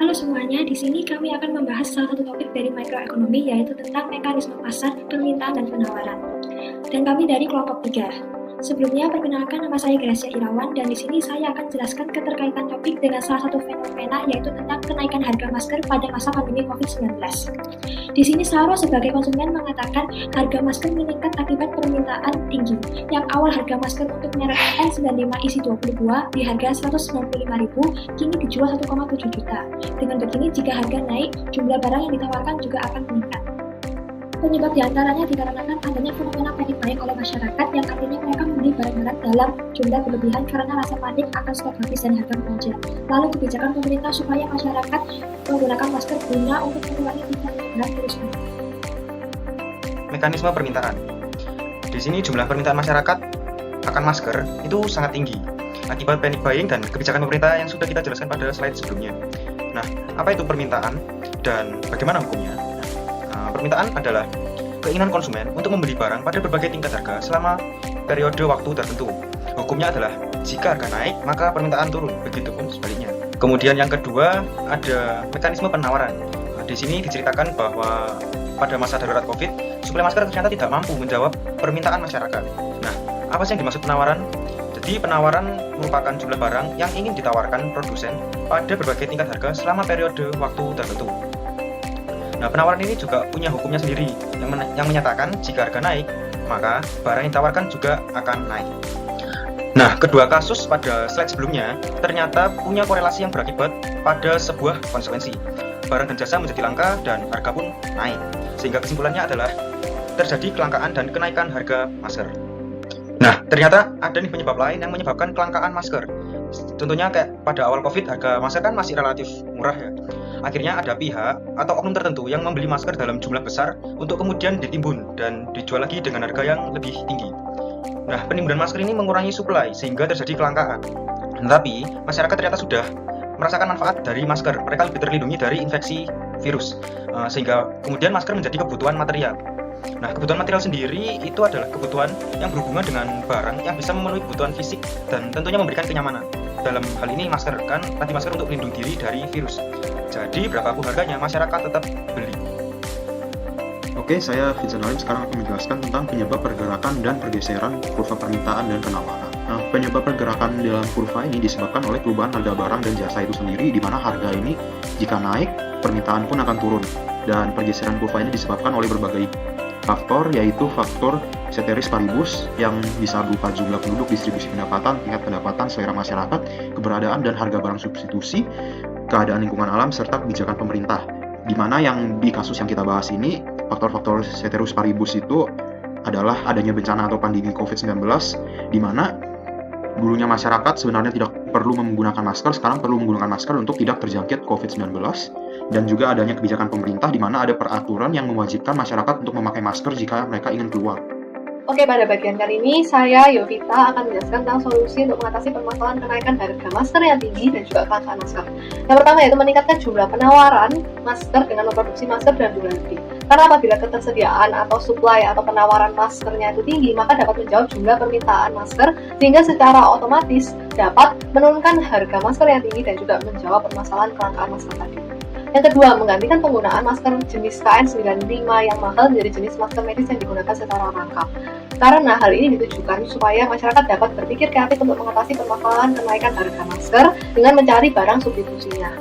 Halo semuanya, di sini kami akan membahas salah satu topik dari makroekonomi, yaitu tentang mekanisme pasar, permintaan, dan penawaran. Dan kami dari kelompok 3. Sebelumnya, perkenalkan nama saya Gracia Irawan, dan di sini saya akan jelaskan keterkaitan topik dengan salah satu fenomena, yaitu tentang kenaikan harga masker pada masa pandemi COVID-19. Di sini Saro sebagai konsumen mengatakan harga masker meningkat akibat permintaan tinggi. Yang awal harga masker untuk merek N95 isi 22 di harga 195.000 kini dijual 1,7 juta. Dengan begini, jika harga naik, jumlah barang yang ditawarkan juga akan meningkat. Penyebab diantaranya dikarenakan adanya fenomena panic buying oleh masyarakat, yang artinya mereka membeli barang-barang dalam jumlah berlebihan karena rasa panik akan stok habis dan harga melonjak. Lalu kebijakan pemerintah supaya masyarakat menggunakan masker guna untuk mengurangi penyebaran virus ini. Mekanisme permintaan. Di sini jumlah permintaan masyarakat akan masker itu sangat tinggi akibat panic buying dan kebijakan pemerintah yang sudah kita jelaskan pada slide sebelumnya. Nah, apa itu permintaan dan bagaimana hukumnya? Permintaan adalah keinginan konsumen untuk membeli barang pada berbagai tingkat harga selama periode waktu tertentu. Hukumnya adalah jika harga naik, maka permintaan turun, begitupun sebaliknya. Kemudian yang kedua, ada mekanisme penawaran. Di sini diceritakan bahwa pada masa darurat COVID, suplai masker ternyata tidak mampu menjawab permintaan masyarakat. Nah, apa sih yang dimaksud penawaran? Jadi penawaran merupakan jumlah barang yang ingin ditawarkan produsen pada berbagai tingkat harga selama periode waktu tertentu. Nah, penawaran ini juga punya hukumnya sendiri yang menyatakan jika harga naik, maka barang yang ditawarkan juga akan naik. Nah, kedua kasus pada slide sebelumnya ternyata punya korelasi yang berakibat pada sebuah konsekuensi. Barang dan jasa menjadi langka dan harga pun naik. Sehingga kesimpulannya adalah terjadi kelangkaan dan kenaikan harga masker. Nah, ternyata ada nih penyebab lain yang menyebabkan kelangkaan masker. Contohnya kayak pada awal COVID, harga masker kan masih relatif murah ya. Akhirnya ada pihak atau oknum tertentu yang membeli masker dalam jumlah besar untuk kemudian ditimbun dan dijual lagi dengan harga yang lebih tinggi. Nah, penimbunan masker ini mengurangi suplai sehingga terjadi kelangkaan. Tetapi, masyarakat ternyata sudah merasakan manfaat dari masker. Mereka lebih terlindungi dari infeksi virus, sehingga kemudian masker menjadi kebutuhan material. Nah, kebutuhan material sendiri itu adalah kebutuhan yang berhubungan dengan barang yang bisa memenuhi kebutuhan fisik dan tentunya memberikan kenyamanan. Dalam hal ini masker kan tadi masker untuk melindungi diri dari virus. Jadi berapapun harganya masyarakat tetap beli. Oke, saya Vincent Halim sekarang akan menjelaskan tentang penyebab pergerakan dan pergeseran kurva permintaan dan penawaran. Nah, penyebab pergerakan dalam kurva ini disebabkan oleh perubahan harga barang dan jasa itu sendiri, di mana harga ini jika naik, permintaan pun akan turun. Dan pergeseran kurva ini disebabkan oleh berbagai faktor, yaitu faktor ceteris paribus yang bisa berupa jumlah penduduk, distribusi pendapatan, tingkat pendapatan, selera masyarakat, keberadaan dan harga barang substitusi, keadaan lingkungan alam, serta kebijakan pemerintah. Di mana yang di kasus yang kita bahas ini, faktor-faktor ceteris paribus itu adalah adanya bencana atau pandemi COVID-19, di mana dulunya masyarakat sebenarnya tidak perlu menggunakan masker, sekarang perlu menggunakan masker untuk tidak terjangkit COVID-19. Dan juga adanya kebijakan pemerintah di mana ada peraturan yang mewajibkan masyarakat untuk memakai masker jika mereka ingin keluar. Oke, pada bagian kali ini saya, Yovita, akan menjelaskan tentang solusi untuk mengatasi permasalahan kenaikan harga masker yang tinggi dan juga kelangkaan masker. Yang pertama yaitu meningkatkan jumlah penawaran masker dengan memproduksi masker dalam jumlah lebih. Karena apabila ketersediaan atau supply atau penawaran maskernya itu tinggi, maka dapat menjawab jumlah permintaan masker sehingga secara otomatis dapat menurunkan harga masker yang tinggi dan juga menjawab permasalahan kelangkaan masker tadi. Yang kedua, menggantikan penggunaan masker jenis KN95 yang mahal menjadi jenis masker medis yang digunakan secara rangkap. Karena hal ini ditujukan supaya masyarakat dapat berpikir kreatif untuk mengatasi permasalahan kenaikan harga masker dengan mencari barang substitusinya.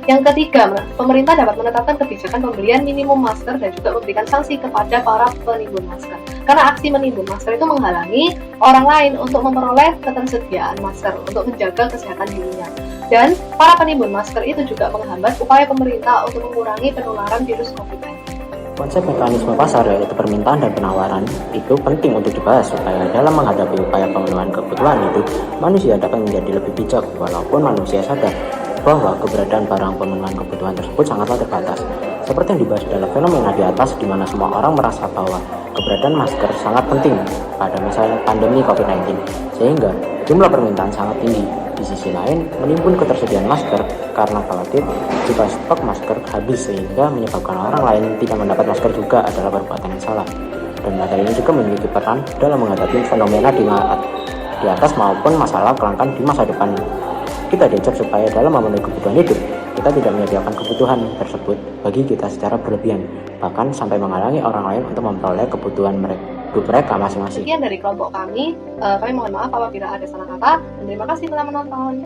Yang ketiga, pemerintah dapat menetapkan kebijakan pembelian minimum masker dan juga memberikan sanksi kepada para penimbun masker. Karena aksi menimbun masker itu menghalangi orang lain untuk memperoleh ketersediaan masker untuk menjaga kesehatan dirinya. Dan para penimbun masker itu juga menghambat upaya pemerintah untuk mengurangi penularan virus COVID-19. Konsep mekanisme pasar, yaitu permintaan dan penawaran, itu penting untuk dibahas supaya dalam menghadapi upaya pemenuhan kebutuhan hidup, manusia dapat menjadi lebih bijak walaupun manusia sadar bahwa keberadaan barang pemenuhan kebutuhan tersebut sangatlah terbatas. Seperti yang dibahas dalam fenomena di atas, di mana semua orang merasa bahwa keberadaan masker sangat penting pada masa pandemi COVID-19, sehingga jumlah permintaan sangat tinggi. Di sisi lain, menimbun ketersediaan masker karena khawatir jika stok masker habis sehingga menyebabkan orang lain tidak mendapat masker juga adalah perbuatan yang salah. Dan materi ini juga memiliki peran dalam menghadapi fenomena di atas maupun masalah kelangkaan di masa depan. Kita diajak supaya dalam memenuhi kebutuhan hidup, kita kita tidak menyediakan kebutuhan tersebut bagi kita secara berlebihan, bahkan sampai menghalangi orang lain untuk memperoleh kebutuhan mereka masing-masing. Sekian dari kelompok kami mohon maaf apabila ada salah kata, dan terima kasih telah menonton.